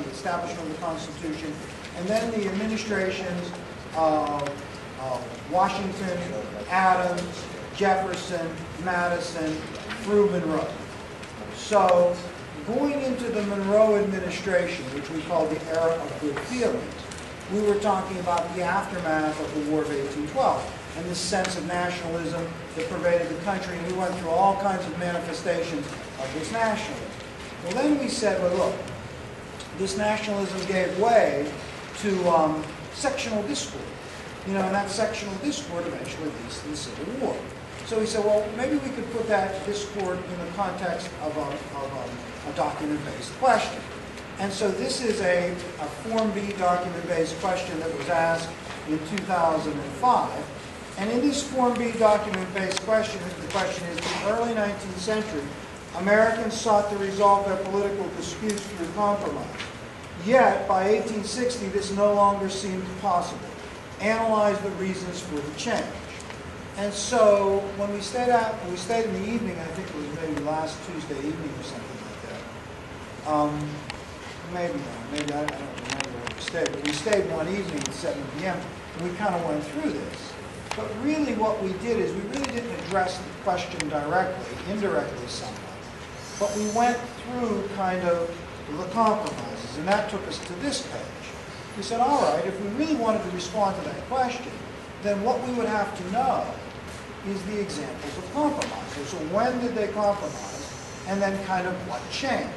the establishment of the Constitution, and then the administrations of Washington, Adams, Jefferson, Madison, through Monroe. So going into the Monroe administration, which we call the era of good feelings, we were talking about the aftermath of the War of 1812 and this sense of nationalism that pervaded the country, and we went through all kinds of manifestations of this nationalism. Well, then we said, well, look, this nationalism gave way to sectional discord. And that sectional discord eventually leads to the Civil War. So we said, well, maybe we could put that discord in the context of a document-based question. And so this is a Form B document-based question that was asked in 2005. And in this Form B document-based question, the question is, in the early 19th century, Americans sought to resolve their political disputes through compromise. Yet, by 1860, this no longer seemed possible. Analyze the reasons for the change. And so, when we stayed in the evening, I think it was maybe last Tuesday evening or something like that. Maybe I don't remember where we stayed, but we stayed one evening at 7 p.m. and we kind of went through this. But really what we did is we really didn't address the question directly, indirectly somewhat. But we went through kind of the compromises, and that took us to this page. We said, all right, if we really wanted to respond to that question, then what we would have to know is the examples of compromise. So when did they compromise, and then kind of what changed?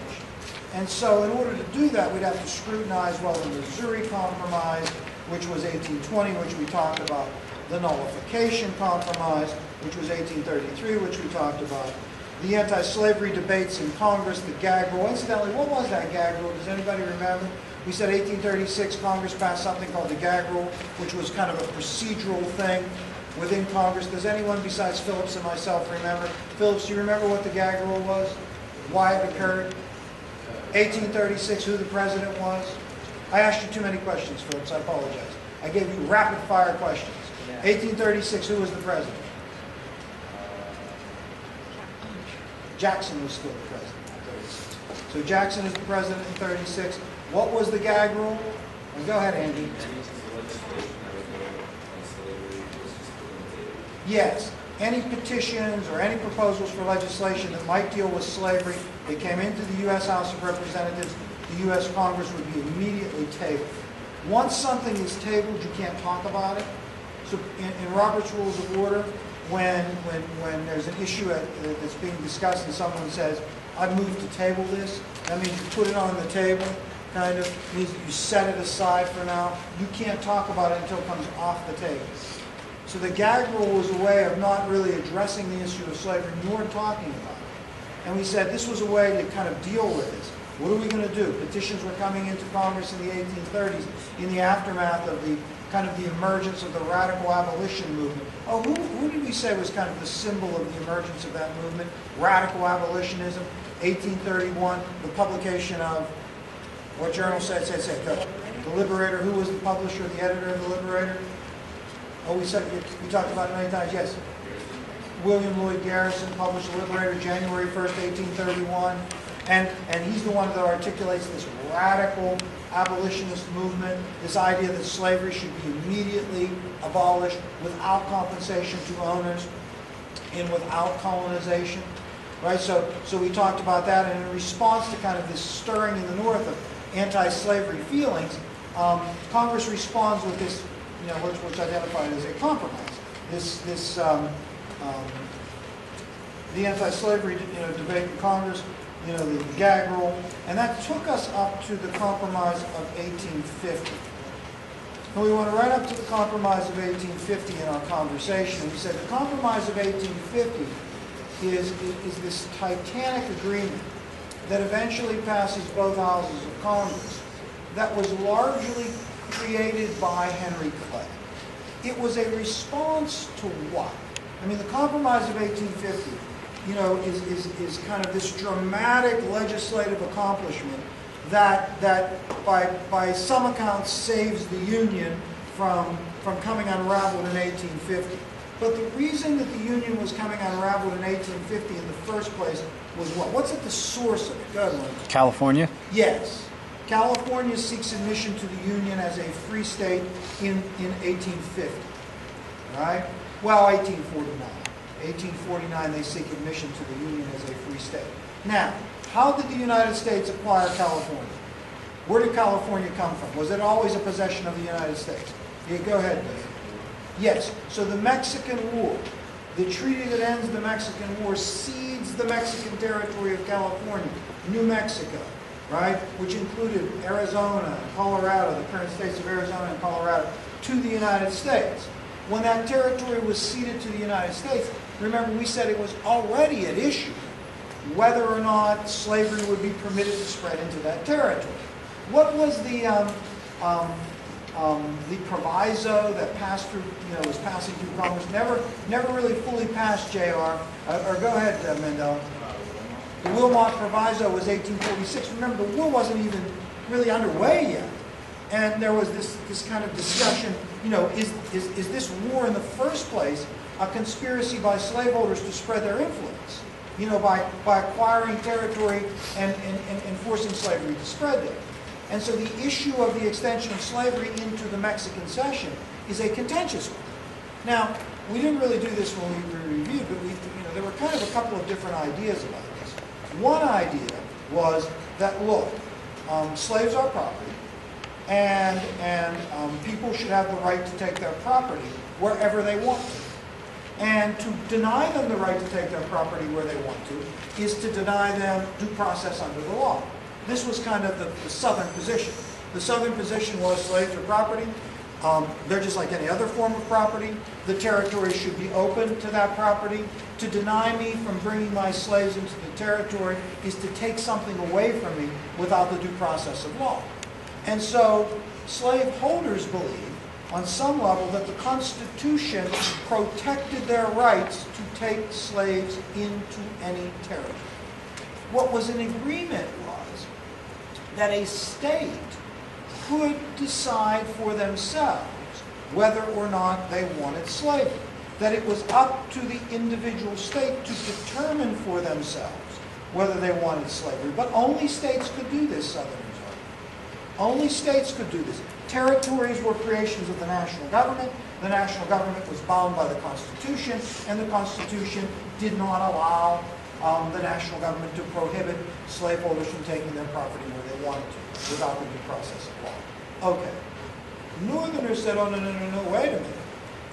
And so in order to do that, we'd have to scrutinize, well, the Missouri Compromise, which was 1820, which we talked about, the Nullification Compromise, which was 1833, which we talked about, the anti-slavery debates in Congress, the gag rule. Incidentally, what was that gag rule? Does anybody remember? We said 1836, Congress passed something called the gag rule, which was kind of a procedural thing within Congress. Does anyone besides Phillips and myself remember? Phillips, do you remember what the gag rule was? Why it occurred? 1836, who the president was? I asked you too many questions, Phillips. I apologize. I gave you rapid-fire questions. 1836, who was the president? Jackson was still the president in 36. So Jackson is the president in 36. What was the gag rule? Well, go ahead, Andy. Yes. Any petitions or any proposals for legislation that might deal with slavery, they came into the U.S. House of Representatives, the U.S. Congress would be immediately tabled. Once something is tabled, you can't talk about it. So in Robert's Rules of Order, when there's an issue that's being discussed and someone says, I move to table this, that means you put it on the table, kind of means that you set it aside for now. You can't talk about it until it comes off the table. So the gag rule was a way of not really addressing the issue of slavery, nor talking about it. And we said this was a way to kind of deal with this. What are we going to do? Petitions were coming into Congress in the 1830s in the aftermath of the kind of the emergence of the radical abolition movement. Oh, who did we say was kind of the symbol of the emergence of that movement? Radical abolitionism, 1831, the publication of, what journal said? The Liberator. Who was the publisher, the editor of the Liberator? Oh, we talked about it many times, yes. William Lloyd Garrison published the Liberator January 1st, 1831. And he's the one that articulates this radical abolitionist movement, this idea that slavery should be immediately abolished without compensation to owners and without colonization. Right? So we talked about that, and in response to kind of this stirring in the North of anti-slavery feelings, Congress responds with this, which identified as a compromise. The anti-slavery debate in Congress, the gag rule, and that took us up to the Compromise of 1850. And we went right up to the Compromise of 1850 in our conversation, and we said the Compromise of 1850 is this titanic agreement that eventually passes both houses of Congress that was largely created by Henry Clay. It was a response to what? I mean, the Compromise of 1850 is kind of this dramatic legislative accomplishment that by some accounts saves the Union from coming unraveled in 1850. But the reason that the Union was coming unraveled in 1850 in the first place was what? What's at the source of it? Go ahead, Lynn. California? Yes. California seeks admission to the Union as a free state in 1850, right? Well, 1849. 1849, they seek admission to the Union as a free state. Now, how did the United States acquire California? Where did California come from? Was it always a possession of the United States? Yeah, go ahead, Dave. Yes. So the Mexican War, the treaty that ends the Mexican War, cedes the Mexican territory of California, New Mexico, right, which included Arizona and Colorado, the current states of Arizona and Colorado, to the United States. When that territory was ceded to the United States, remember we said it was already at issue whether or not slavery would be permitted to spread into that territory. What was the proviso that passed through, was passing through Congress? Never really fully passed, J.R. Or go ahead, Mendel. The Wilmot Proviso was 1846. Remember, the war wasn't even really underway yet. And there was this kind of discussion, is this war in the first place a conspiracy by slaveholders to spread their influence? By acquiring territory and forcing slavery to spread there. And so the issue of the extension of slavery into the Mexican cession is a contentious one. Now, we didn't really do this when we reviewed, but there were kind of a couple of different ideas about this. One idea was that, look, slaves are property, and people should have the right to take their property wherever they want to. And to deny them the right to take their property where they want to is to deny them due process under the law. This was kind of the Southern position. The Southern position was slaves are property. They're just like any other form of property. The territory should be open to that property. To deny me from bringing my slaves into the territory is to take something away from me without the due process of law. And so slaveholders believed, on some level, that the Constitution protected their rights to take slaves into any territory. What was in agreement was that a state could decide for themselves whether or not they wanted slavery. That it was up to the individual state to determine for themselves whether they wanted slavery. But only states could do this, Southerners argued. Only states could do this. Territories were creations of the national government. The national government was bound by the Constitution, and the Constitution did not allow the national government to prohibit slaveholders from taking their property where they wanted to, without the due process of law. Okay. Northerners said, oh, no, wait a minute.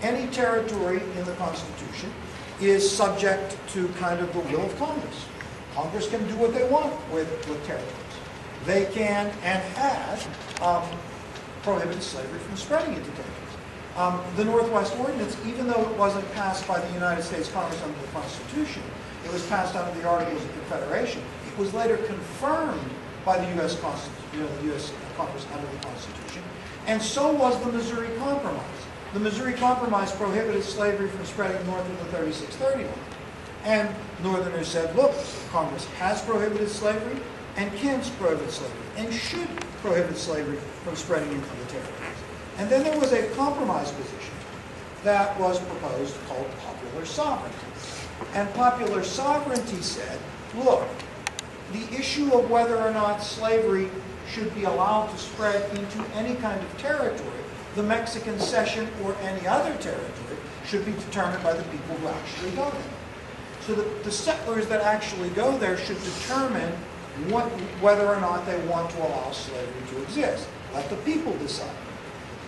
Any territory in the Constitution is subject to kind of the will of Congress. Congress can do what they want with territories. They can and had prohibited slavery from spreading into territories. The Northwest Ordinance, even though it wasn't passed by the United States Congress under the Constitution, it was passed under the Articles of Confederation. It was later confirmed by the U.S. Congress under the Constitution, and so was the Missouri Compromise. The Missouri Compromise prohibited slavery from spreading north of the 3630 line. And Northerners said, look, Congress has prohibited slavery and can prohibit slavery and should prohibit slavery from spreading into the territories. And then there was a compromise position that was proposed called popular sovereignty. And popular sovereignty said, look, the issue of whether or not slavery should be allowed to spread into any kind of territory, the Mexican cession or any other territory, should be determined by the people who actually go there. So the settlers that actually go there should determine whether or not they want to allow slavery to exist. Let the people decide.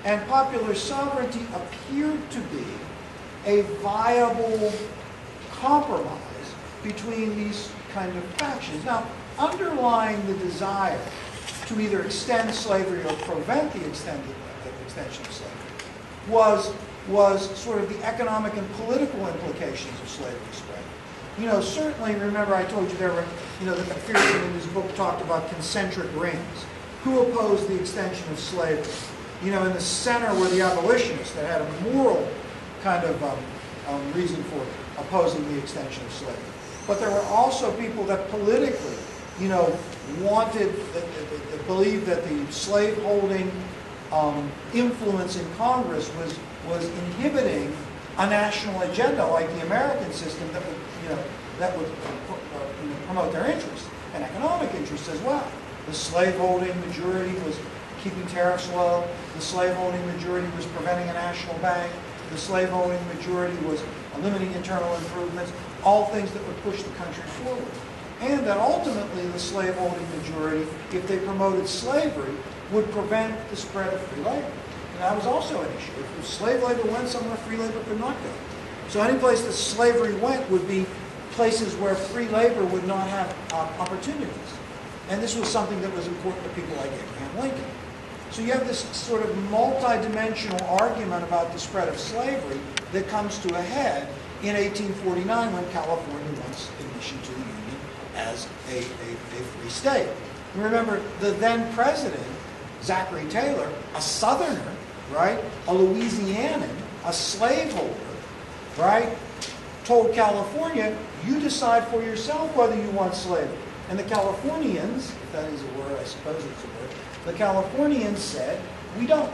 And popular sovereignty appeared to be a viable compromise between these kind of factions. Now, underlying the desire to either extend slavery or prevent the extension of slavery was sort of the economic and political implications of slavery spread. Certainly, remember I told you there were, that McPherson in his book talked about concentric rings. Who opposed the extension of slavery? In the center were the abolitionists that had a moral kind of reason for opposing the extension of slavery. But there were also people that politically, wanted, that believed that the slaveholding influence in Congress was inhibiting a national agenda like the American system that would promote their interests and economic interests as well. The slaveholding majority was keeping tariffs low. The slaveholding majority was preventing a national bank. The slaveholding majority was limiting internal improvements, all things that would push the country forward. And that ultimately the slaveholding majority, if they promoted slavery, would prevent the spread of free labor. And that was also an issue. If slave labor went somewhere, free labor could not go. So any place that slavery went would be places where free labor would not have opportunities. And this was something that was important to people like Abraham Lincoln. So you have this sort of multi-dimensional argument about the spread of slavery that comes to a head in 1849 when California wants admission to the Union as a free state. And remember, the then president, Zachary Taylor, a Southerner, right, a Louisianan, a slaveholder, right, told California, you decide for yourself whether you want slavery. And the Californians, if that is a word, I suppose it's a word, the Californians said, we don't.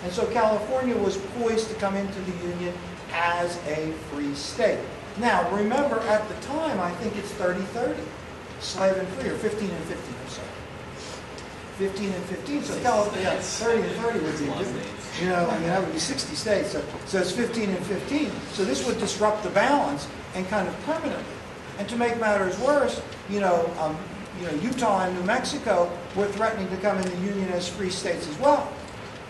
And so California was poised to come into the Union as a free state. Now, remember, at the time, I think it's 30-30, slave and free, or 15 and 15, I'm sorry. 15 and 15, so California, 30 and 30 would be different. You know, I mean, that would be 60 states, so it's 15 and 15. So this would disrupt the balance and kind of permanently. And to make matters worse, Utah and New Mexico were threatening to come in the Union as free states as well.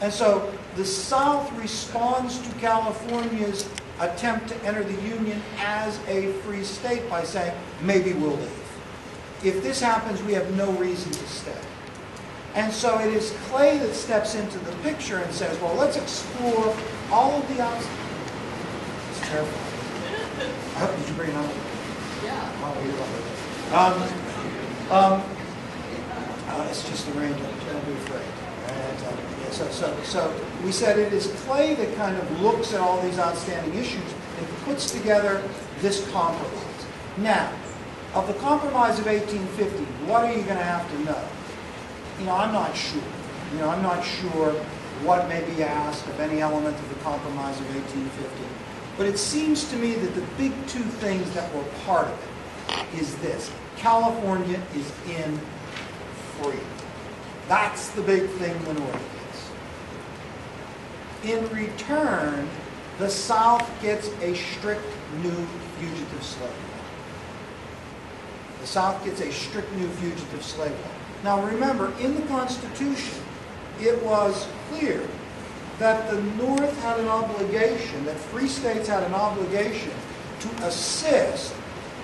And so the South responds to California's attempt to enter the Union as a free state by saying, maybe we'll leave. If this happens, we have no reason to stay. And so it is Clay that steps into the picture and says, well, let's explore all of the options. It's terrifying. I hope, did you bring it up? Yeah. It's just the rain, don't be afraid. So we said it is Clay that kind of looks at all these outstanding issues and puts together this compromise. Now, of the compromise of 1850, what are you going to have to know? I'm not sure. I'm not sure what may be asked of any element of the compromise of 1850. But it seems to me that the big two things that were part of it is this. California is in free. That's the big thing the North gets. In return, the South gets a strict new fugitive slave law. The South gets a strict new fugitive slave law. Now remember, in the Constitution, it was clear that the North had an obligation, that free states had an obligation to assist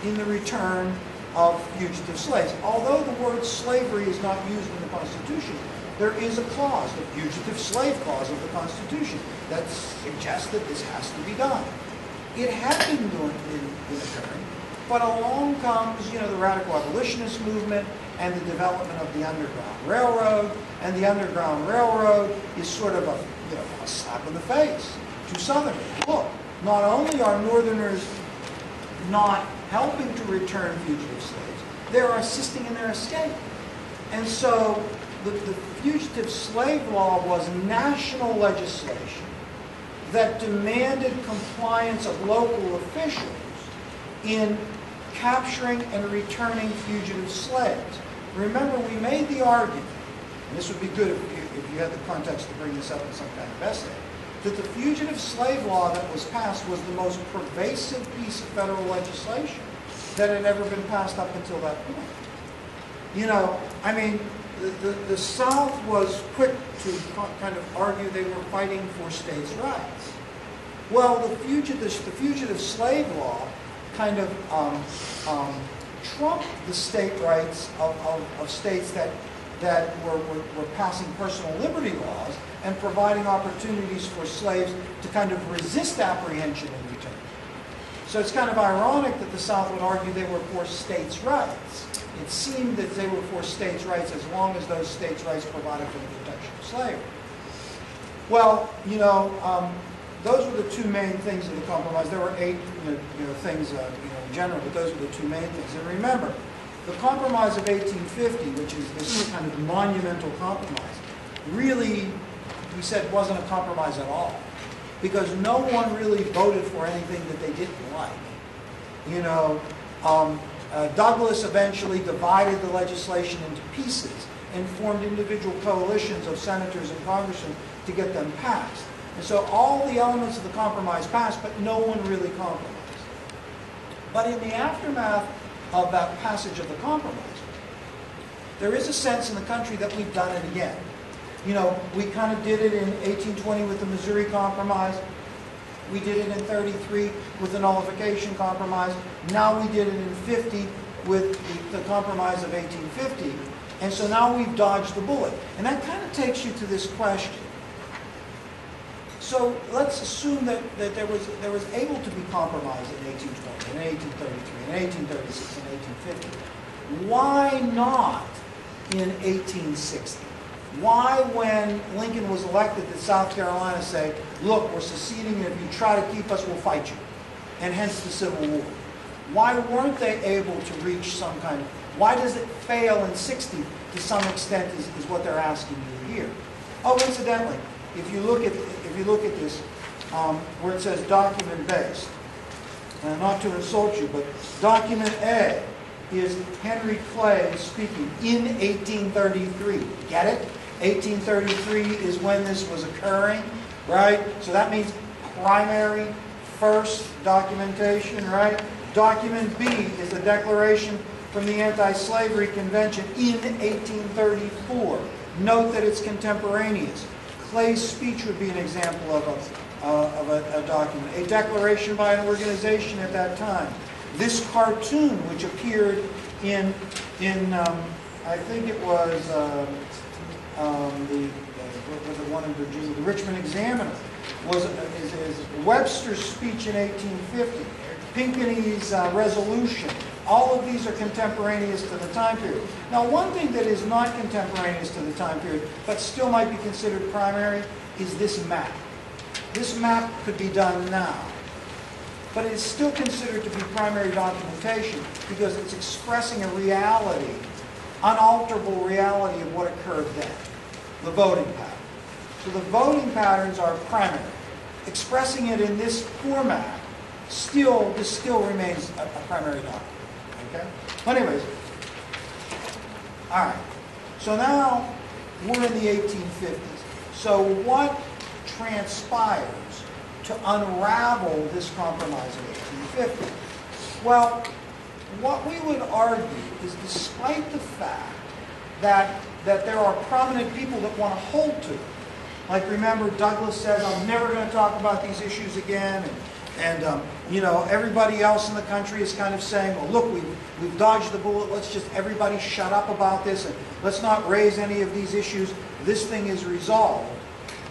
in the return of fugitive slaves. Although the word slavery is not used in the Constitution, there is a clause, the fugitive slave clause of the Constitution, that suggests that this has to be done. It had been occurring, but along comes, the radical abolitionist movement and the development of the Underground Railroad, and the Underground Railroad is sort of a slap in the face to Southerners. Look, not only are Northerners not helping to return fugitive slaves, they're assisting in their escape. And so the Fugitive Slave Law was national legislation that demanded compliance of local officials in capturing and returning fugitive slaves. Remember, we made the argument, and this would be good if you had the context to bring this up in some kind of essay, that the Fugitive Slave Law that was passed was the most pervasive piece of federal legislation that had ever been passed up until that point. The South was quick to kind of argue they were fighting for states' rights. Well, the Fugitive Slave Law kind of trumped the state rights of states that were passing personal liberty laws and providing opportunities for slaves to kind of resist apprehension and return. So it's kind of ironic that the South would argue they were for states' rights. It seemed that they were for states' rights as long as those states' rights provided for the protection of slavery. Well, those were the two main things of the compromise. There were 8 things in general, but those were the two main things. And remember, the compromise of 1850, which is this kind of monumental compromise, really, we said, wasn't a compromise at all. Because no one really voted for anything that they didn't like. Douglas eventually divided the legislation into pieces and formed individual coalitions of senators and congressmen to get them passed. And so all the elements of the compromise passed, but no one really compromised. But in the aftermath of that passage of the compromise, there is a sense in the country that we've done it again. You know, we kind of did it in 1820 with the Missouri Compromise. We did it in 33 with the Nullification Compromise. Now we did it in 50 with the Compromise of 1850. And so now we've dodged the bullet. And that kind of takes you to this question. So let's assume that there was able to be compromise in 1820, in 1833, in 1836, and 1850. Why not in 1860? Why, when Lincoln was elected, did South Carolina say, look, we're seceding, and if you try to keep us, we'll fight you? And hence the Civil War. Why weren't they able to reach some kind of... Why does it fail in 60 to some extent is what they're asking you here. Oh, incidentally, if you look at this, where it says document-based, not to insult you, but document A is Henry Clay speaking in 1833. Get it? 1833 is when this was occurring, right? So that means primary, first documentation, right? Document B is the Declaration from the Anti-Slavery Convention in 1834. Note that it's contemporaneous. Clay's speech would be an example of a document. A declaration by an organization at that time. This cartoon, which appeared in I think it was the one in Virginia, the Richmond Examiner, is Webster's speech in 1850. Pinckney's resolution. All of these are contemporaneous to the time period. Now, one thing that is not contemporaneous to the time period, but still might be considered primary, is this map. This map could be done now, but it is still considered to be primary documentation because it's expressing a reality, unalterable reality of what occurred then, the voting pattern. So the voting patterns are primary. Expressing it in this format, this still remains a primary document. Okay? But anyways, all right. So now we're in the 1850s. So what transpires to unravel this compromise of 1850? Well, what we would argue is, despite the fact that there are prominent people that want to hold to it, like remember Douglas says, I'm never going to talk about these issues again, and you know, everybody else in the country is kind of saying, well, look, we've dodged the bullet. Let's just everybody shut up about this, and let's not raise any of these issues. This thing is resolved.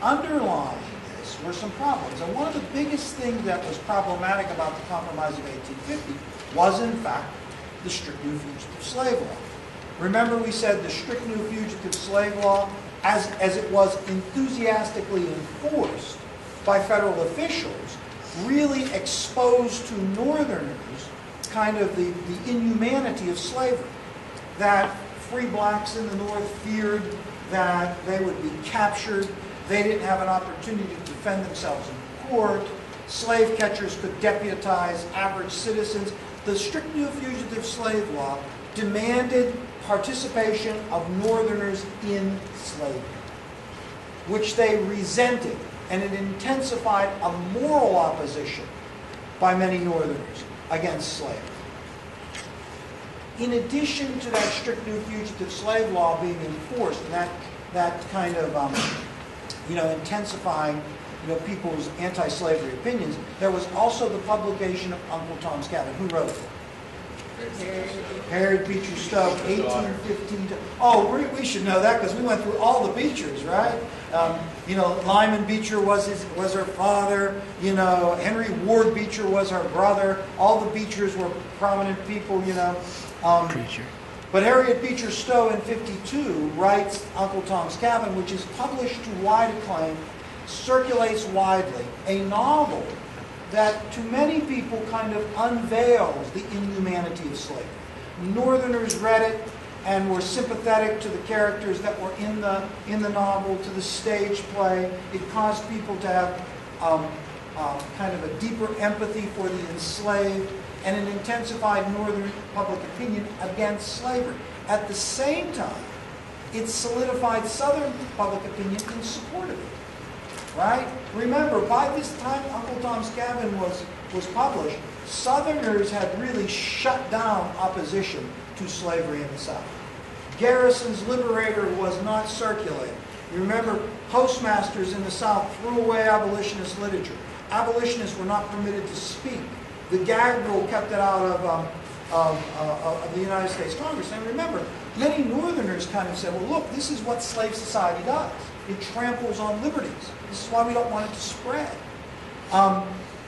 Underlying this were some problems. And one of the biggest things that was problematic about the Compromise of 1850 was, in fact, the strict new fugitive slave law. Remember, we said the strict new fugitive slave law, as it was enthusiastically enforced by federal officials, really exposed to Northerners kind of the inhumanity of slavery. That free blacks in the North feared that they would be captured. They didn't have an opportunity to defend themselves in court. Slave catchers could deputize average citizens. The strict new fugitive slave law demanded participation of Northerners in slavery, which they resented. And it intensified a moral opposition by many Northerners against slavery. In addition to that strict new fugitive slave law being enforced, and that kind of intensifying people's anti-slavery opinions, there was also the publication of Uncle Tom's Cabin. Who wrote it? Harriet Beecher Stowe, 1815. Oh, we should know that because we went through all the Beechers, right? Lyman Beecher was her father. Henry Ward Beecher was her brother. All the Beechers were prominent people. But Harriet Beecher Stowe in 52 writes Uncle Tom's Cabin, which is published to wide acclaim, circulates widely, a novel that to many people kind of unveils the inhumanity of slavery. Northerners read it and were sympathetic to the characters that were in the novel, to the stage play. It caused people to have kind of a deeper empathy for the enslaved, and it intensified Northern public opinion against slavery. At the same time, it solidified Southern public opinion in support of it. Right? Remember, by this time Uncle Tom's Cabin was published, Southerners had really shut down opposition to slavery in the South. Garrison's Liberator was not circulating. You remember, postmasters in the South threw away abolitionist literature. Abolitionists were not permitted to speak. The gag rule kept it out of the United States Congress. And remember, many Northerners kind of said, well, look, this is what slave society does. It tramples on liberties. This is why we don't want it to spread.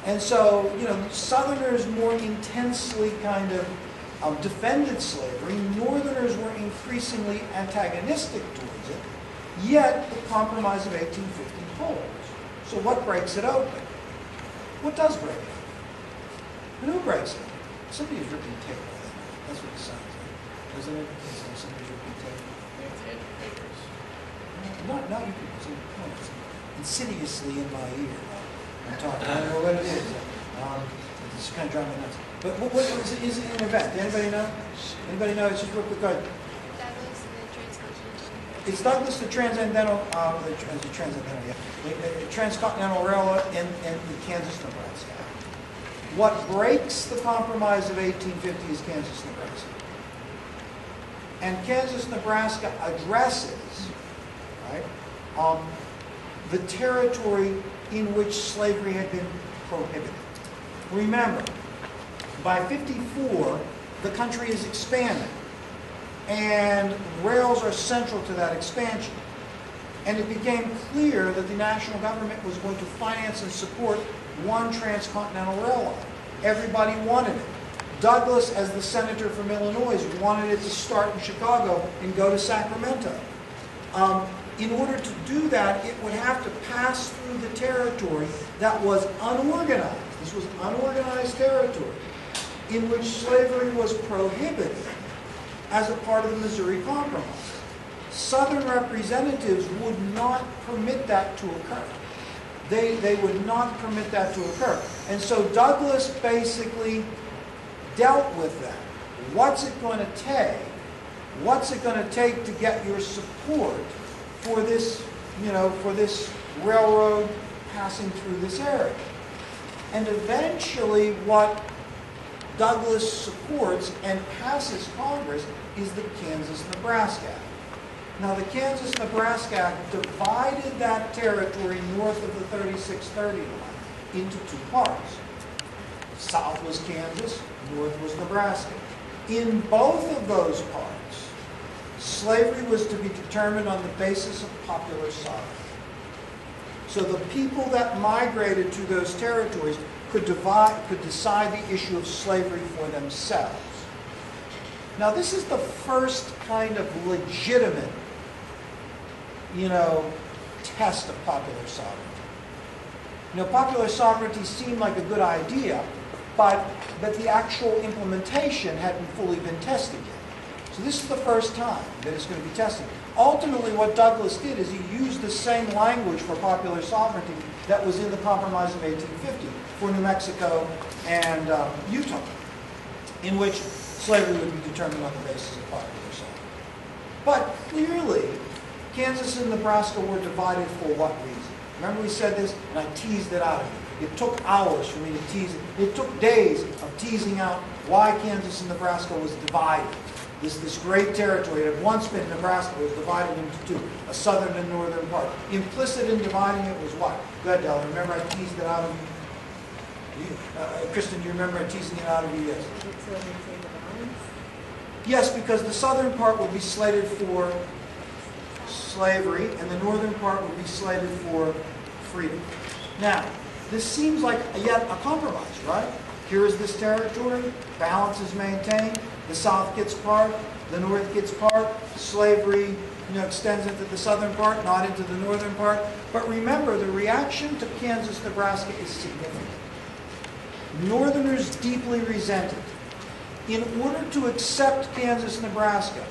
And so, Southerners more intensely kind of defended slavery. Northerners were increasingly antagonistic towards it. Yet, the Compromise of 1850 holds. So what breaks it open? What does break it open? And who breaks it open? Somebody's ripping tape. That's what it sounds like. Doesn't it? Somebody's ripping tape. Not you people. It's insidiously in my ear. I'm talking. I don't know what it is. It's kind of driving me nuts. But what is it an event? Anybody know? Anybody know? It's just real quick. Douglas, the Transcontinental. It's Douglas, the Transcontinental Railroad in Kansas, Nebraska. What breaks the Compromise of 1850 is Kansas, Nebraska. And Kansas, Nebraska addresses, right, the territory in which slavery had been prohibited. Remember, by 54, the country is expanding, and rails are central to that expansion. And it became clear that the national government was going to finance and support one transcontinental rail line. Everybody wanted it. Douglas, as the senator from Illinois, wanted it to start in Chicago and go to Sacramento. In order to do that, it would have to pass through the territory that was unorganized. This was unorganized territory in which slavery was prohibited as a part of the Missouri Compromise. Southern representatives would not permit that to occur. They would not permit that to occur. And so Douglas basically dealt with that. What's it going to take? What's it going to take to get your support for this, for this railroad passing through this area? And eventually what Douglas supports and passes Congress is the Kansas-Nebraska Act. Now, the Kansas-Nebraska Act divided that territory north of the 3630 line into two parts. South was Kansas, north was Nebraska. In both of those parts, slavery was to be determined on the basis of popular sovereignty. So the people that migrated to those territories could decide the issue of slavery for themselves. Now, this is the first kind of legitimate, test of popular sovereignty. Popular sovereignty seemed like a good idea, but the actual implementation hadn't fully been tested yet. So this is the first time that it's going to be tested. Ultimately, what Douglas did is he used the same language for popular sovereignty that was in the Compromise of 1850 for New Mexico and Utah, in which slavery would be determined on the basis of popular sovereignty. But clearly, Kansas and Nebraska were divided for what reason? Remember we said this, and I teased it out of you. It took hours for me to tease it. It took days of teasing out why Kansas and Nebraska was divided. This great territory that had once been Nebraska was divided into two, a southern and northern part. Implicit in dividing it was what? Go ahead, Della. Remember I teased it out of you? Kristen, do you remember I teasing it out of you? Yes. Yes, because the southern part would be slated for slavery, and the northern part would be slated for freedom. Now, this seems like yet a compromise, right? Here is this territory, balance is maintained, the south gets part, the north gets part, slavery extends into the southern part, not into the northern part. But remember, the reaction to Kansas, Nebraska is significant. Northerners deeply resent it. In order to accept Kansas, Nebraska,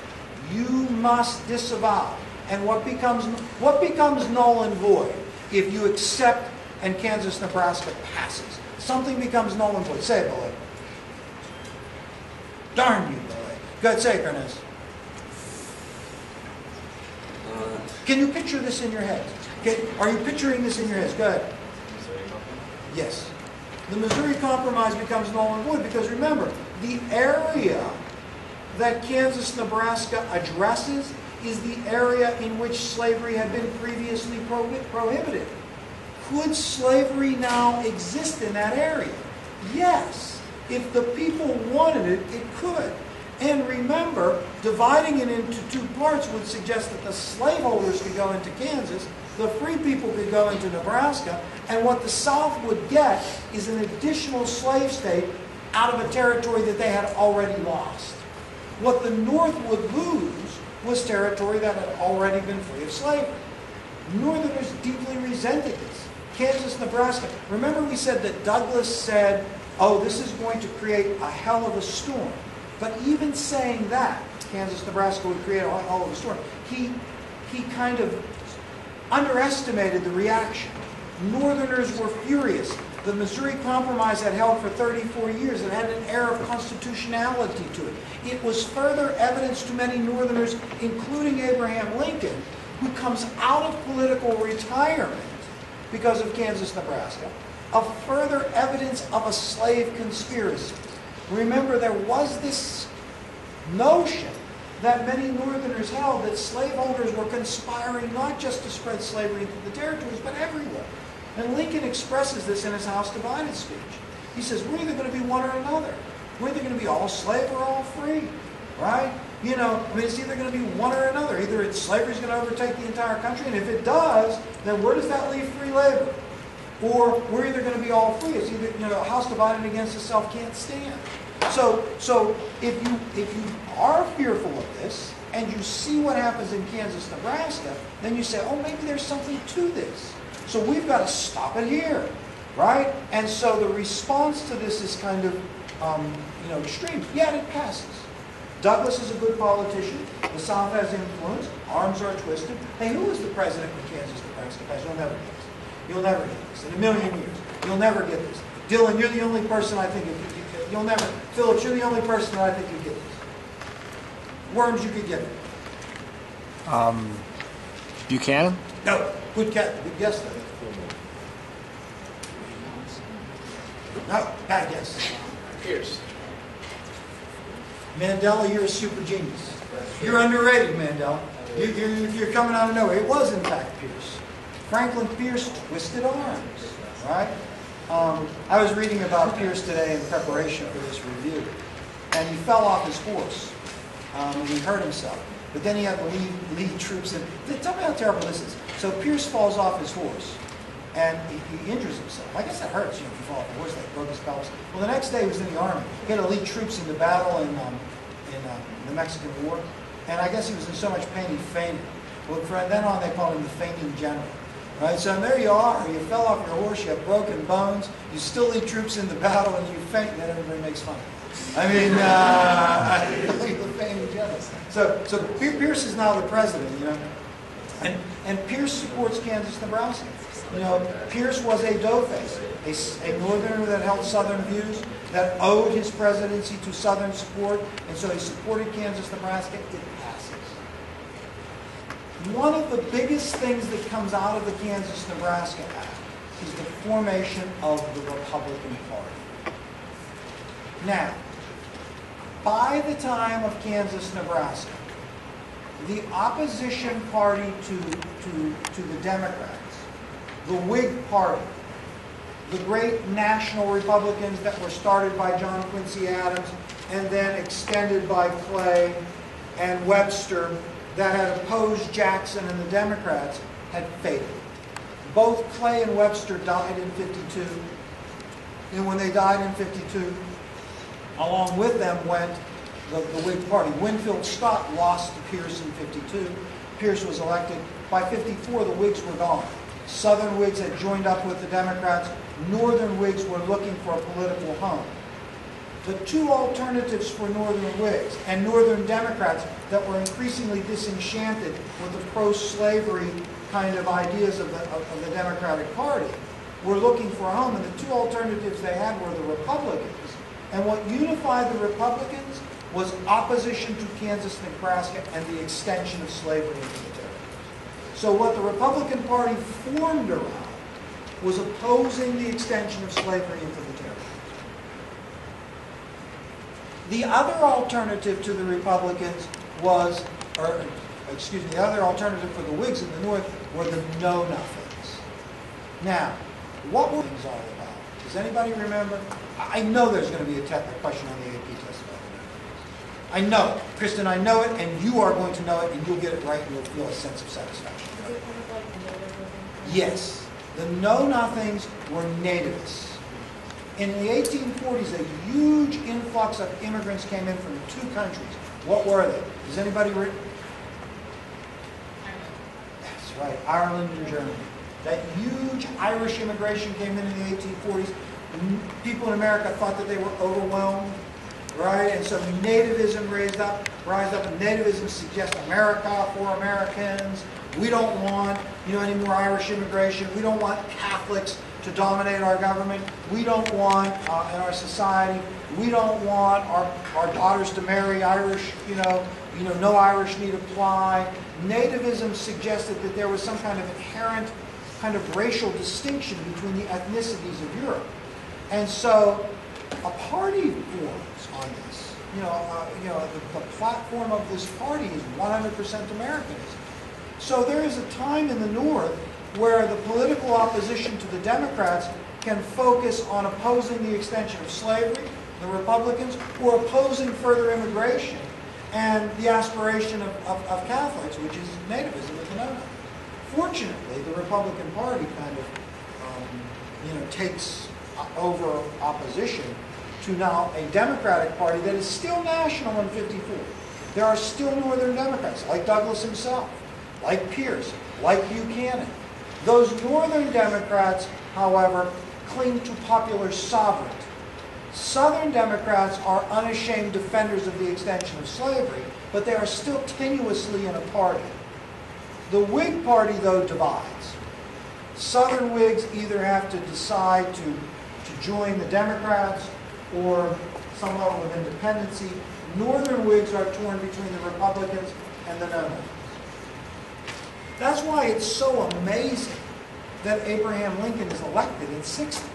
you must disavow. And what becomes null and void if you accept and Kansas, Nebraska passes? Something becomes null and void. Say it, Billy. Darn you, Billy. Go ahead, say it, Ernest. Can you picture this in your head? Are you picturing this in your head? Go ahead. Yes. The Missouri Compromise becomes null and void because remember, the area that Kansas-Nebraska addresses is the area in which slavery had been previously prohibited. Could slavery now exist in that area? Yes. If the people wanted it, it could. And remember, dividing it into two parts would suggest that the slaveholders could go into Kansas, the free people could go into Nebraska, and what the South would get is an additional slave state out of a territory that they had already lost. What the North would lose was territory that had already been free of slavery. Northerners deeply resented this. Kansas, Nebraska. Remember we said that Douglas said, oh, this is going to create a hell of a storm. But even saying that, Kansas, Nebraska would create a hell of a storm, he kind of underestimated the reaction. Northerners were furious. The Missouri Compromise had held for 34 years. It had an air of constitutionality to it. It was further evidence to many Northerners, including Abraham Lincoln, who comes out of political retirement because of Kansas, Nebraska, of further evidence of a slave conspiracy. Remember, there was this notion that many Northerners held that slaveholders were conspiring not just to spread slavery into the territories, but everywhere. And Lincoln expresses this in his House Divided speech. He says, we're either going to be one or another. We're either going to be all slave or all free, right? You know, I mean, it's either going to be one or another. Either slavery is going to overtake the entire country, and if it does, then where does that leave free labor? Or we're either going to be all free. It's either, you know, a house divided against itself can't stand. So if you are fearful of this, and you see what happens in Kansas, Nebraska, then you say, oh, maybe there's something to this. So we've got to stop it here, right? And so the response to this is kind of, extreme. Yet it passes. Douglas is a good politician. The South has influence. Arms are twisted. Hey, who was the president of Kansas, Nebraska? You'll never get this. You'll never get this. In a million years, you'll never get this. Dylan, you're the only person I think you'll never. Phillips, you're the only person that I think you get this. Worms, you could get it. Buchanan? No. Good guess, though. No, bad guess. Pierce. Mandela, you're a super genius. You're underrated, Mandela. You're coming out of nowhere. It was, in fact, Pierce. Franklin Pierce twisted arms, right? I was reading about Pierce today in preparation for this review, and he fell off his horse, and he hurt himself. But then he had to lead troops in. Tell me how terrible this is. So Pierce falls off his horse, and he injures himself. I guess that hurts, if you fall off the horse, like broke his pelvis. Well, the next day he was in the army. He had to lead troops into battle in the Mexican War, and I guess he was in so much pain he fainted. Well, from then on they called him the fainting general. Right, so there you are. You fell off your horse. You have broken bones. You still lead troops into battle, and you faint, and then everybody makes fun of you. I mean, the fainting general. So Pierce is now the president, you know, and Pierce supports Kansas, Nebraska. You know, Pierce was a doughface, a northerner that held Southern views, that owed his presidency to Southern support, and so he supported Kansas, Nebraska. It passes. One of the biggest things that comes out of the Kansas-Nebraska Act is the formation of the Republican Party. Now, by the time of Kansas-Nebraska, the opposition party to the Democrats, the Whig Party, the great national Republicans that were started by John Quincy Adams and then extended by Clay and Webster, that had opposed Jackson and the Democrats, had faded. Both Clay and Webster died in '52, and when they died in '52, along with them went the Whig Party. Winfield Scott lost to Pierce in '52. Pierce was elected. By '54, the Whigs were gone. Southern Whigs had joined up with the Democrats. Northern Whigs were looking for a political home. The two alternatives for Northern Whigs and Northern Democrats that were increasingly disenchanted with the pro-slavery kind of ideas of the Democratic Party were looking for a home, and the two alternatives they had were the Republicans. And what unified the Republicans was opposition to Kansas, Nebraska, and the extension of slavery into the territories. So what the Republican Party formed around was opposing the extension of slavery into the territories. The other alternative to the Republicans was, the other alternative for the Whigs in the North were the Know-Nothings. Now, what were things all about? Does anybody remember? I know there's going to be a question on the AP test about the Know-Nothings. I know it. Kristen, I know it, and you are going to know it, and you'll get it right, and you'll feel a sense of satisfaction. Is it kind of like nativism? Yes. The Know-Nothings were nativists. In the 1840s, a huge influx of immigrants came in from 2 countries. What were they? Does anybody That's right, Ireland and Germany. That huge Irish immigration came in the 1840s. People in America thought that they were overwhelmed, right? And so nativism rise up, and nativism suggests America for Americans. We don't want, any more Irish immigration. We don't want Catholics to dominate our government. We don't want, in our society, we don't want our daughters to marry Irish, no Irish need apply. Nativism suggested that there was some kind of inherent kind of racial distinction between the ethnicities of Europe. And so a party forms on this. The platform of this party is 100% Americanism. So there is a time in the North where the political opposition to the Democrats can focus on opposing the extension of slavery, the Republicans, or opposing further immigration and the aspiration of Catholics, which is nativism with the Know-Nothings. Fortunately, the Republican Party kind of, takes over opposition to now a Democratic Party that is still national in '54. There are still Northern Democrats, like Douglas himself, like Pierce, like Buchanan. Those Northern Democrats, however, cling to popular sovereignty. Southern Democrats are unashamed defenders of the extension of slavery, but they are still tenuously in a party. The Whig Party, though, divides. Southern Whigs either have to decide to join the Democrats or some level of independency. Northern Whigs are torn between the Republicans and the Know-Nothings. That's why it's so amazing that Abraham Lincoln is elected in '60.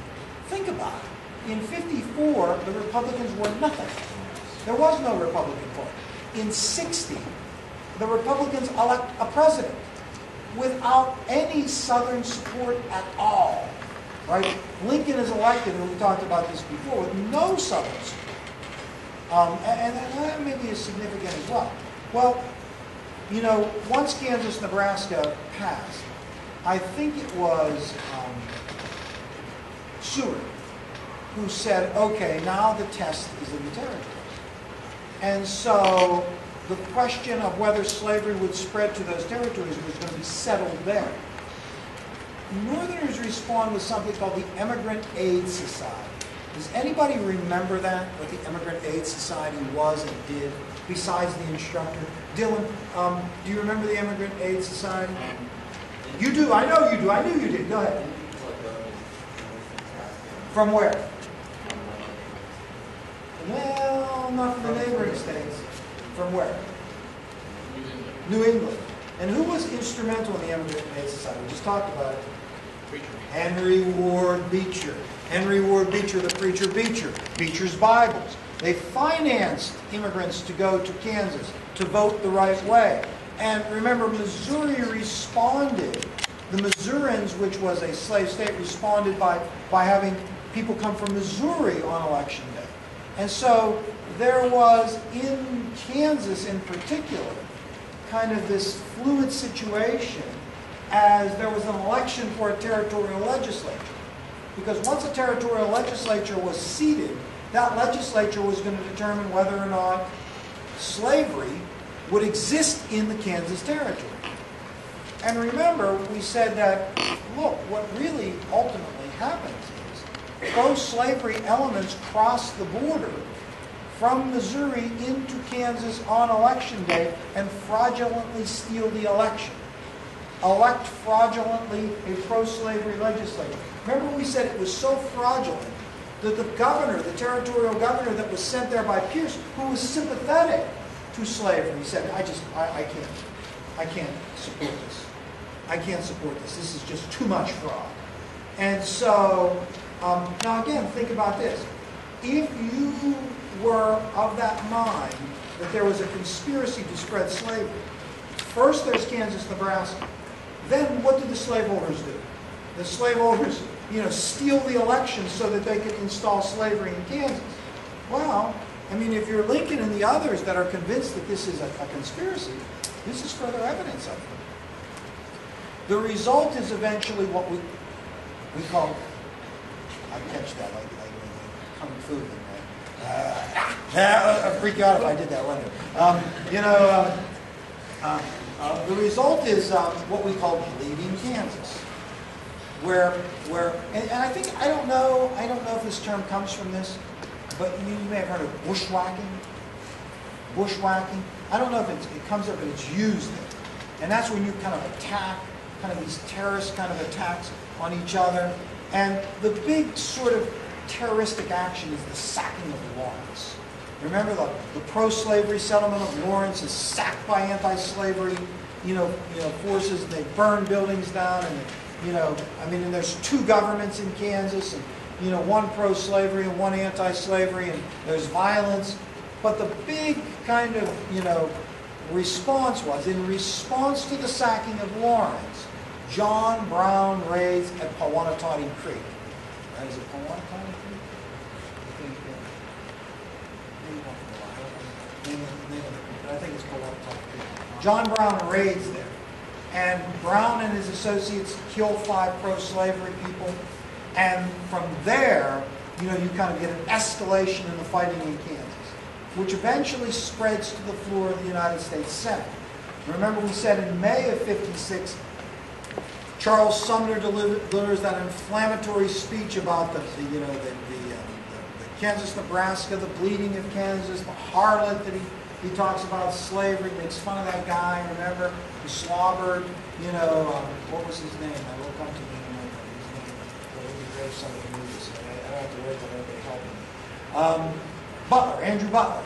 Think about it. In '54, the Republicans were nothing. There was no Republican Party. In '60, the Republicans elect a president without any Southern support at all. Right? Lincoln is elected, and we talked about this before, with no Southern support. And that maybe is significant as well. Well, once Kansas, Nebraska passed, I think it was Seward who said, okay, now the test is in the territories. And so the question of whether slavery would spread to those territories was going to be settled there. Northerners respond with something called the Emigrant Aid Society. Does anybody remember that, what the Emigrant Aid Society was and did, besides the instructor? Dylan, do you remember the Emigrant Aid Society? You do, I know you do, I knew you did. Go ahead. From where? Well, not from the neighboring states. From where? New England. And who was instrumental in the Emigrant Aid Society? We just talked about it. Henry Ward Beecher. Henry Ward Beecher, the preacher Beecher. Beecher's Bibles. They financed immigrants to go to Kansas to vote the right way. And remember, Missouri responded. The Missourians, which was a slave state, responded by having people come from Missouri on election day. And so there was, in Kansas in particular, kind of this fluid situation as there was an election for a territorial legislature. Because once a territorial legislature was seated, that legislature was going to determine whether or not slavery would exist in the Kansas territory. And remember, we said that, look, what really ultimately happens is pro-slavery elements cross the border from Missouri into Kansas on election day and fraudulently steal the election. Elect fraudulently a pro-slavery legislature. Remember we said it was so fraudulent that the governor, the territorial governor that was sent there by Pierce, who was sympathetic to slavery, said, I can't support this. I can't support this. This is just too much fraud. And so, now again, think about this. If you were of that mind that there was a conspiracy to spread slavery, first there's Kansas, Nebraska. Then what do the slaveholders do? The slaveholders, steal the election so that they can install slavery in Kansas. Well, I mean, if you're Lincoln and the others that are convinced that this is a conspiracy, this is further evidence of it. The result is eventually what we call, I'd catch that like kung fu, right? I'd freak out if I did that, wouldn't it? The result is what we call bleeding Kansas, where and I think I don't know if this term comes from this, but you may have heard of bushwhacking. Bushwhacking. I don't know if it comes up, but it's used there, and that's when you kind of attack, kind of these terrorist kind of attacks on each other. And the big sort of terroristic action is the sacking of Lawrence. Remember the pro-slavery settlement of Lawrence is sacked by anti-slavery, forces. They burn buildings down, and and there's two governments in Kansas, and one pro-slavery and one anti-slavery, and there's violence. But the big kind of response was, in response to the sacking of Lawrence, John Brown raids at Pawanatati Creek. Right? Is it Pawanatati Creek? I think it's Pawanatati Creek. John Brown raids there. And Brown and his associates kill 5 pro-slavery people. And from there, you kind of get an escalation in the fighting in Kansas, which eventually spreads to the floor of the United States Senate. Remember, we said in May of '56, Charles Sumner delivers that inflammatory speech about the Kansas, Nebraska, the bleeding of Kansas, the harlot that he talks about slavery, makes fun of that guy, remember, who slobbered, what was his name? I will come to him in a moment. His name, it would be great if somebody knew this. I don't have to wait till everybody help me. Butler, Andrew Butler.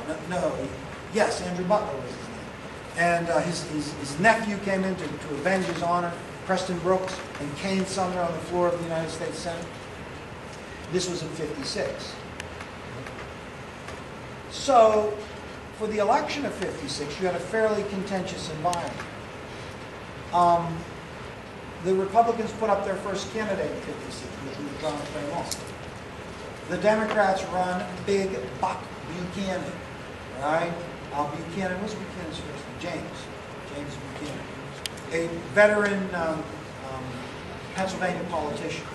Yes, Andrew Butler was his name. And his nephew came in to avenge his honor, Preston Brooks, and Kane Sumner on the floor of the United States Senate. This was in '56. So, for the election of '56, you had a fairly contentious environment. The Republicans put up their first candidate in '56, which was John Fremont. The Democrats run Big Buck Buchanan, right? Buchanan, what's Buchanan's first name? James Buchanan, a veteran Pennsylvania politician.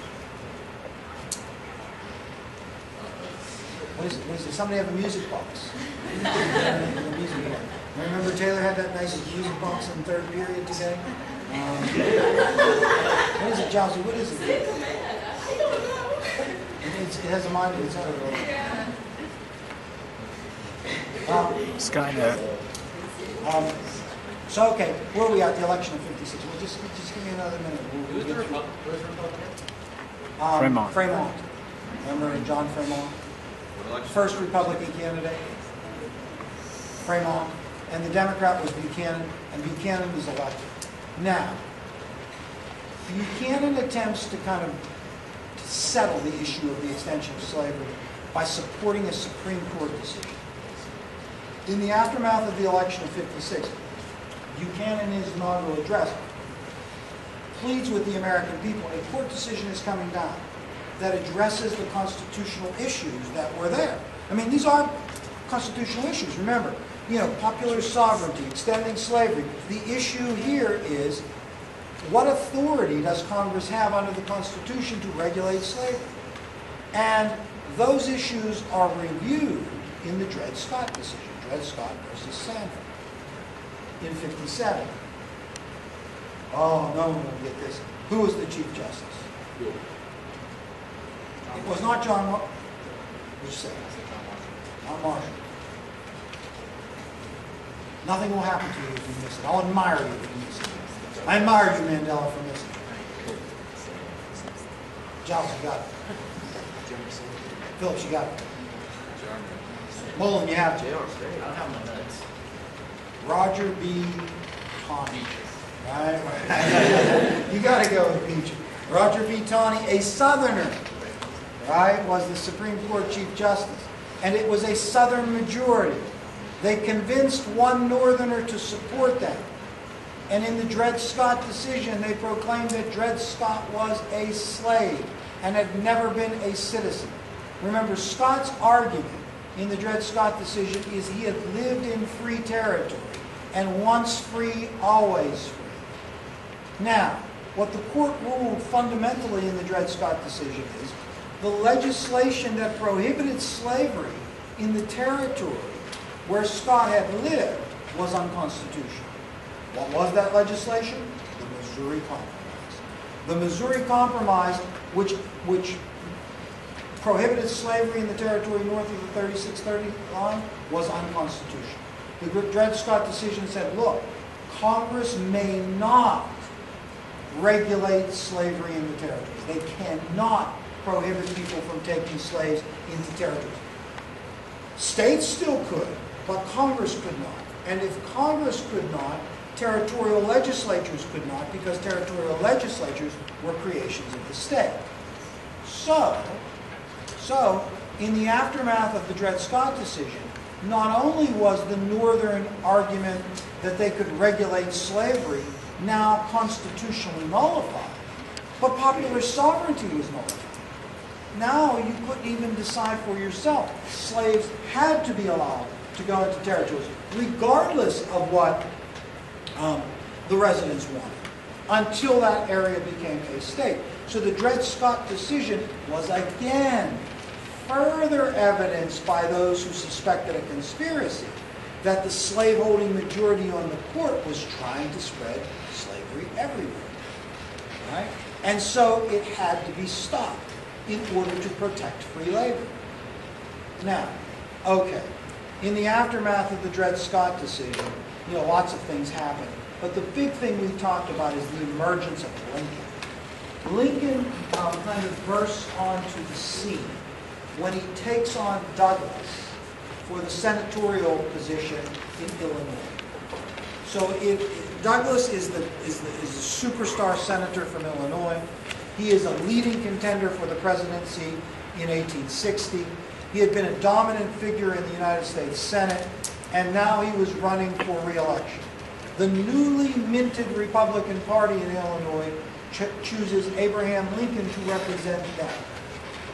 What is it? Somebody have a music box. Remember Taylor had that nice music box in third period today? What is it, Josie? What is it? It has a mind of its own. Skynet. So, okay, where are we at? The election of '56. Well, just give me another minute. Who's the Republican? Fremont. Fremont. Remember John Fremont? First Republican candidate. Fremont. And the Democrat was Buchanan, and Buchanan was elected. Now, Buchanan attempts to kind of settle the issue of the extension of slavery by supporting a Supreme Court decision. In the aftermath of the election of '56, Buchanan, in his inaugural address, pleads with the American people. A court decision is coming down that addresses the constitutional issues that were there. I mean, these are constitutional issues. Remember, popular sovereignty, extending slavery. The issue here is, what authority does Congress have under the Constitution to regulate slavery? And those issues are reviewed in the Dred Scott decision, Dred Scott versus Sanford, in '57. Oh, no one will get this. Who was the Chief Justice? It was not John Marshall. Which say? John Marshall. Nothing will happen to you if you miss it. I'll admire you if you miss it. I admire you, Mandela, for missing it. Giles, you got it. Phillips, you got it. Mullen, you have it. I don't have my notes. Roger B. Taney. right? You got to go with Beecher. Roger B. Taney, a Southerner, right, was the Supreme Court Chief Justice. And it was a Southern majority. They convinced one Northerner to support them. And in the Dred Scott decision, they proclaimed that Dred Scott was a slave and had never been a citizen. Remember, Scott's argument in the Dred Scott decision is he had lived in free territory, and once free, always free. Now, what the court ruled fundamentally in the Dred Scott decision is the legislation that prohibited slavery in the territory where Scott had lived was unconstitutional. What was that legislation? The Missouri Compromise. The Missouri Compromise, which prohibited slavery in the territory north of the 3630 line, was unconstitutional. The Dred Scott decision said, look, Congress may not regulate slavery in the territories. They cannot prohibit people from taking slaves into territories. States still could, but Congress could not. And if Congress could not, territorial legislatures could not, because territorial legislatures were creations of the state. So in the aftermath of the Dred Scott decision, not only was the Northern argument that they could regulate slavery now constitutionally nullified, but popular sovereignty was nullified. Now you couldn't even decide for yourself. Slaves had to be allowed to go into territories, regardless of what the residents wanted, until that area became a state. So the Dred Scott decision was again further evidenced by those who suspected a conspiracy that the slaveholding majority on the court was trying to spread slavery everywhere. Right? And so it had to be stopped in order to protect free labor. Now, okay, in the aftermath of the Dred Scott decision, lots of things happened. But the big thing we talked about is the emergence of Lincoln. Lincoln kind of bursts onto the scene when he takes on Douglas for the senatorial position in Illinois. So Douglas is the superstar senator from Illinois. He is a leading contender for the presidency in 1860. He had been a dominant figure in the United States Senate, and now he was running for re-election. The newly minted Republican Party in Illinois chooses Abraham Lincoln to represent them.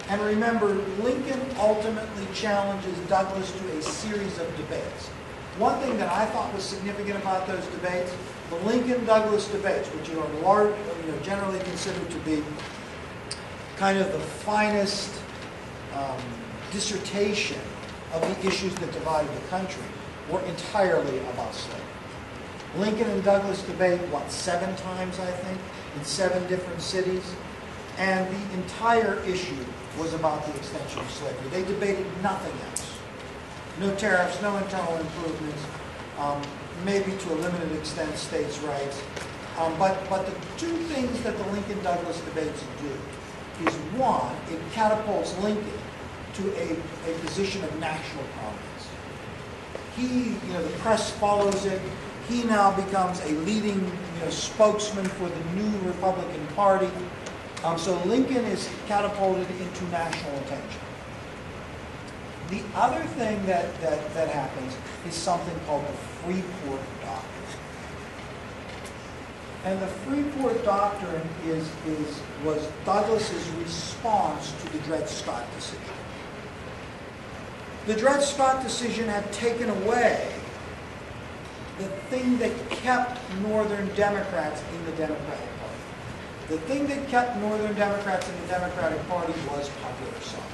And remember, Lincoln ultimately challenges Douglas to a series of debates. One thing that I thought was significant about those debates, the Lincoln-Douglas debates, which are generally considered to be kind of the finest dissertation of the issues that divided the country, were entirely about slavery. Lincoln and Douglas debate, 7 times, I think, in 7 different cities. And the entire issue was about the extension of slavery. They debated nothing else. No tariffs, no internal improvements, maybe to a limited extent states' rights. But the 2 things that the Lincoln-Douglas debates do is, one, it catapults Lincoln to a position of national prominence. The press follows it. He now becomes a leading spokesman for the new Republican Party. So Lincoln is catapulted into national attention. The other thing that happens is something called the Freeport Doctrine. And the Freeport Doctrine was Douglas's response to the Dred Scott decision. The Dred Scott decision had taken away the thing that kept Northern Democrats in the Democratic Party. The thing that kept Northern Democrats in the Democratic Party was popular sovereignty.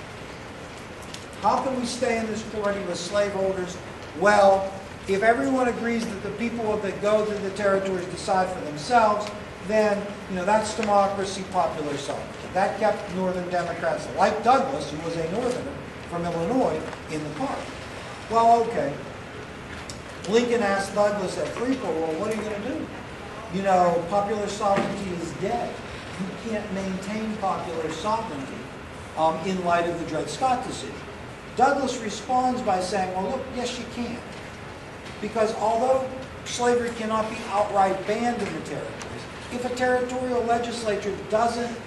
How can we stay in this party with slaveholders? Well, if everyone agrees that the people that go through the territories decide for themselves, then that's democracy, popular sovereignty. That kept Northern Democrats, like Douglas, who was a Northerner from Illinois, in the party. Well, okay. Lincoln asked Douglas at Freeport, well, what are you going to do? Popular sovereignty is dead. You can't maintain popular sovereignty in light of the Dred Scott decision. Douglas responds by saying, well, look, yes, you can. Because although slavery cannot be outright banned in the territories. If a territorial legislature doesn't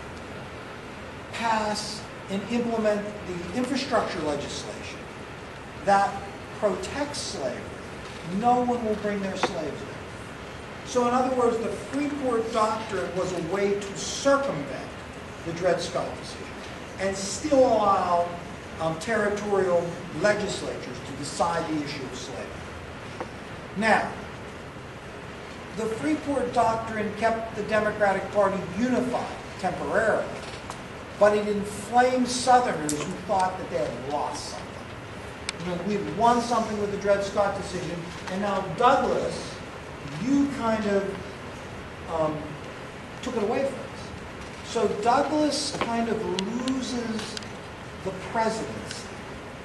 pass and implement the infrastructure legislation that protects slavery, no one will bring their slaves there. So in other words, the Freeport Doctrine was a way to circumvent the Dred Scott decision and still allow territorial legislatures to decide the issue of slavery. Now, the Freeport Doctrine kept the Democratic Party unified temporarily, but it inflamed Southerners who thought that they had lost something. You know, we had won something with the Dred Scott decision, and now Douglas, you kind of took it away from us. So Douglas kind of loses the presidency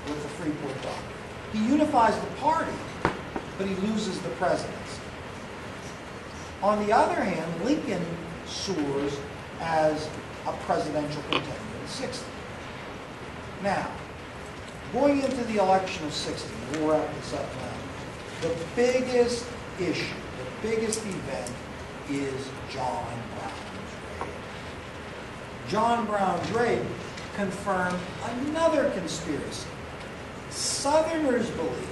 with the Freeport Doctrine. He unifies the party, but he loses the presidency. On the other hand, Lincoln soars as a presidential contender in 60. Now, going into the election of 60, we'll wrap this up now, the biggest issue, the biggest event is John Brown's raid. John Brown's raid confirmed another conspiracy. Southerners believed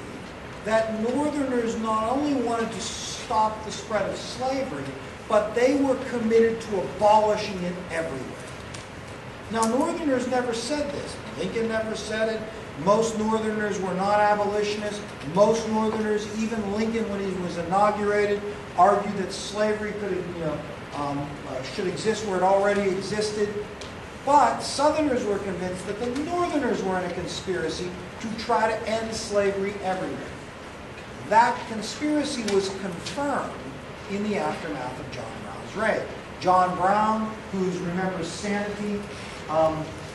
that Northerners not only wanted to stop the spread of slavery, but they were committed to abolishing it everywhere. Now, Northerners never said this. Lincoln never said it. Most Northerners were not abolitionists. Most Northerners, even Lincoln, when he was inaugurated, argued that slavery could, should exist where it already existed. But Southerners were convinced that the Northerners were in a conspiracy to try to end slavery everywhere. That conspiracy was confirmed in the aftermath of John Brown's raid. John Brown, whose, remember, sanity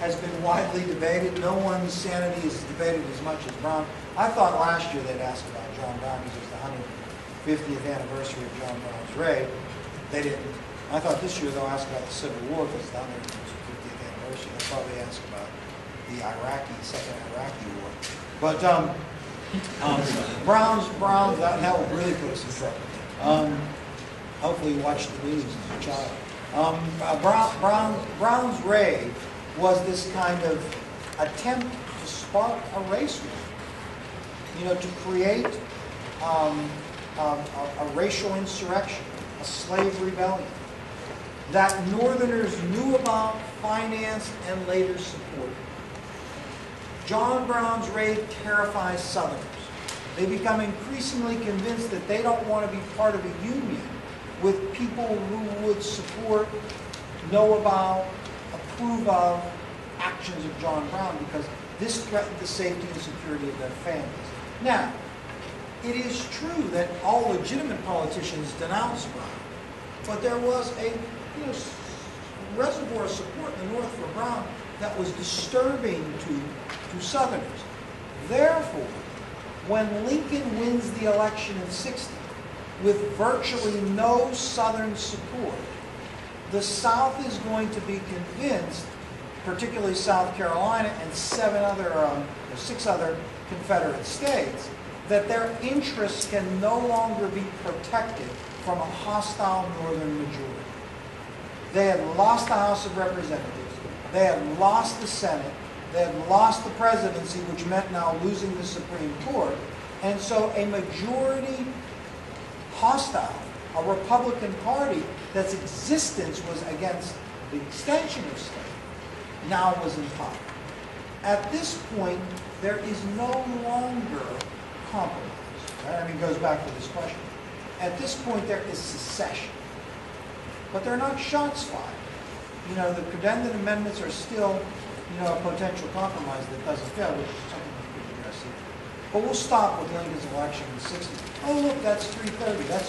has been widely debated. No one's sanity is debated as much as Brown. I thought last year they'd ask about John Brown because it was the 150th anniversary of John Brown's raid. They didn't. I thought this year they'll ask about the Civil War because it's the 150th anniversary. They'll probably ask about the second Iraqi war. But Brown's, that would really put us in trouble. Hopefully you watched the news as a child. Brown's raid was this kind of attempt to spark a race war, to create a racial insurrection, a slave rebellion that Northerners knew about, financed, and later supported. John Brown's raid terrifies Southerners. They become increasingly convinced that they don't want to be part of a union with people who would support, know about, approve of actions of John Brown because this threatened the safety and security of their families. Now, it is true that all legitimate politicians denounced Brown, but there was a reservoir of support in the North for Brown that was disturbing to Southerners. Therefore, when Lincoln wins the election in 60 with virtually no Southern support, the South is going to be convinced, particularly South Carolina and 6 other Confederate states, that their interests can no longer be protected from a hostile Northern majority. They had lost the House of Representatives. They had lost the Senate. They had lost the presidency, which meant now losing the Supreme Court. And so a majority hostile, a Republican Party that's existence was against the extension of slavery, now was in power. At this point, there is no longer compromise. Right? It goes back to this question. At this point, there is secession. But they're not shots fired. The Credendon amendments are still, a potential compromise that doesn't fail, which is something we could address here. But we'll stop with Lincoln's election in 60. Oh, look, that's 3:30. That's